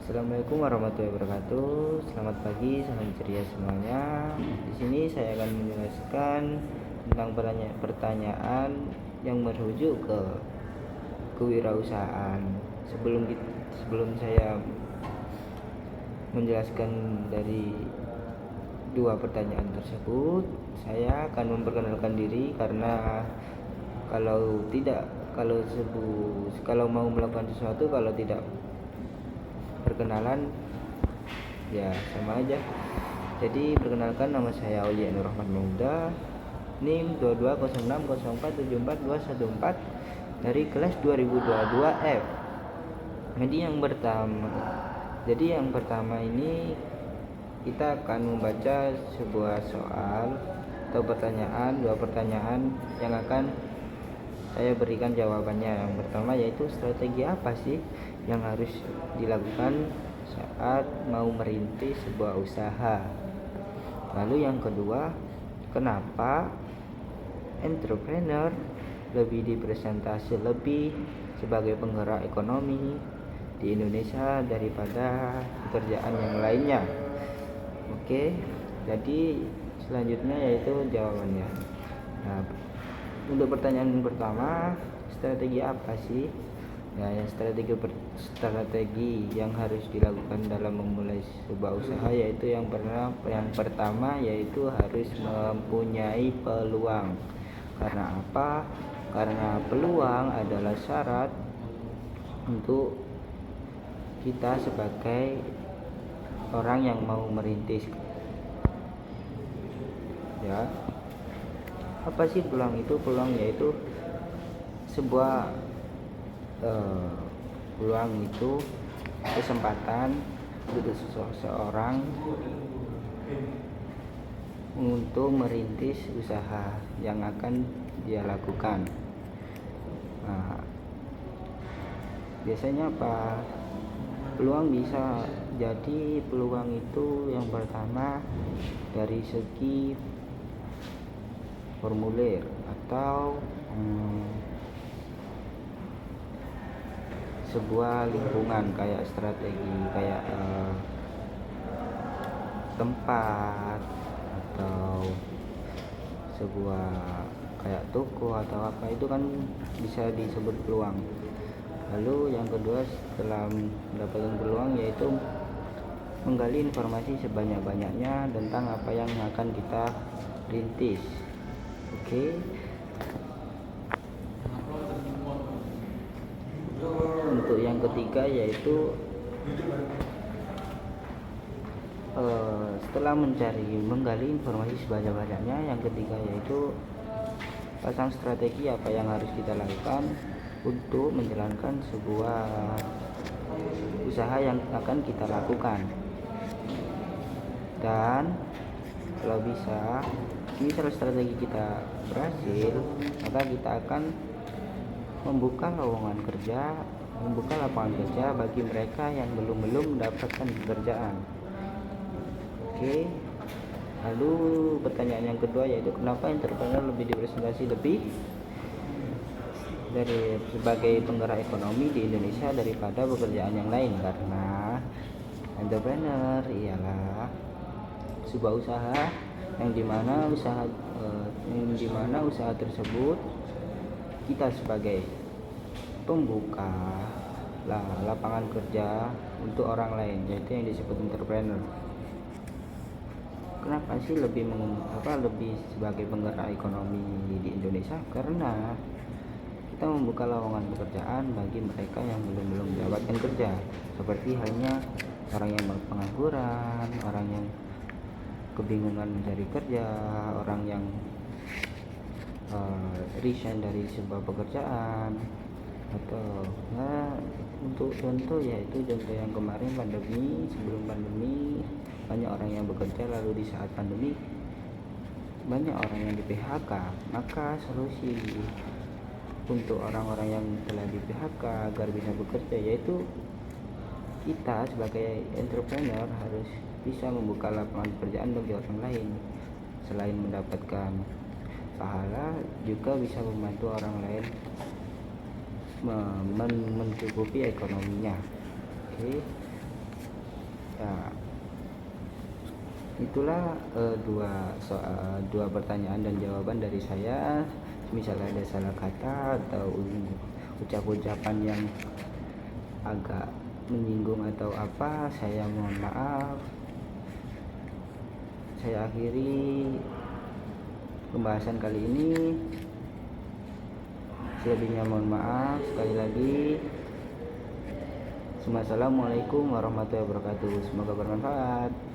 Assalamualaikum warahmatullahi wabarakatuh. Selamat pagi, salam ceria semuanya. Di sini saya akan menjelaskan tentang pertanyaan yang merujuk ke kewirausahaan. Sebelum saya menjelaskan dari dua pertanyaan tersebut, saya akan memperkenalkan diri karena kalau mau melakukan sesuatu, kalau tidak perkenalan ya sama aja. Jadi perkenalkan, nama saya Aulia Nur Rahman Muda, NIM 220604742114 dari kelas 2022F. Jadi yang pertama ini kita akan membaca sebuah soal atau dua pertanyaan yang akan saya berikan jawabannya. Yang pertama yaitu, strategi apa sih yang harus dilakukan saat mau merintis sebuah usaha. Lalu yang kedua, kenapa entrepreneur lebih dipresentasi sebagai penggerak ekonomi di Indonesia daripada pekerjaan yang lainnya. Oke, jadi selanjutnya yaitu jawabannya. Nah, untuk pertanyaan pertama, strategi apa sih? Ya, strategi yang harus dilakukan dalam memulai sebuah usaha yaitu yang pertama yaitu harus mempunyai peluang. Karena apa? Karena peluang adalah syarat untuk kita sebagai orang yang mau merintis. Ya. Apa sih peluang itu? Peluang yaitu sebuah peluang itu kesempatan untuk seseorang untuk merintis usaha yang akan dia lakukan. Nah, biasanya apa? Peluang bisa jadi peluang itu yang pertama dari segi formulir atau sebuah lingkungan, kayak strategi, kayak tempat atau sebuah kayak toko atau apa, itu kan bisa disebut peluang. Lalu yang kedua, setelah mendapatkan peluang yaitu menggali informasi sebanyak-banyaknya tentang apa yang akan kita rintis. Oke. Untuk yang ketiga yaitu setelah menggali informasi sebanyak-banyaknya, yang ketiga yaitu pasang strategi apa yang harus kita lakukan untuk menjalankan sebuah usaha yang akan kita lakukan. Dan kalau misal strategi kita berhasil, maka kita akan membuka lapangan kerja bagi mereka yang belum mendapatkan pekerjaan. Oke. Lalu pertanyaan yang kedua yaitu, kenapa entrepreneur lebih dipresentasi sebagai penggerak ekonomi di Indonesia daripada pekerjaan yang lain? Karena entrepreneur ialah sebuah usaha yang dimana usaha tersebut kita sebagai pembuka lapangan kerja untuk orang lain, yaitu yang disebut entrepreneur. Kenapa sih lebih sebagai penggerak ekonomi di Indonesia? Karena kita membuka lowongan pekerjaan bagi mereka yang belum mendapatkan kerja, seperti halnya orang yang pengangguran, orang yang kebingungan mencari kerja, orang yang resign dari sebuah pekerjaan, atau untuk contoh yaitu yang kemarin sebelum pandemi banyak orang yang bekerja, lalu di saat pandemi banyak orang yang di PHK. Maka solusi untuk orang-orang yang telah di PHK agar bisa bekerja yaitu kita sebagai entrepreneur harus bisa membuka lapangan pekerjaan bagi orang lain. Selain mendapatkan pahala, juga bisa membantu orang lain mencukupi ekonominya. Oke. Ya, itulah dua pertanyaan dan jawaban dari saya. Misalnya ada salah kata atau ucapan yang agak menyinggung atau apa, saya mohon maaf. Saya akhiri pembahasan kali ini. Selebihnya mohon maaf. Sekali lagi, Assalamualaikum warahmatullahi wabarakatuh. Semoga bermanfaat.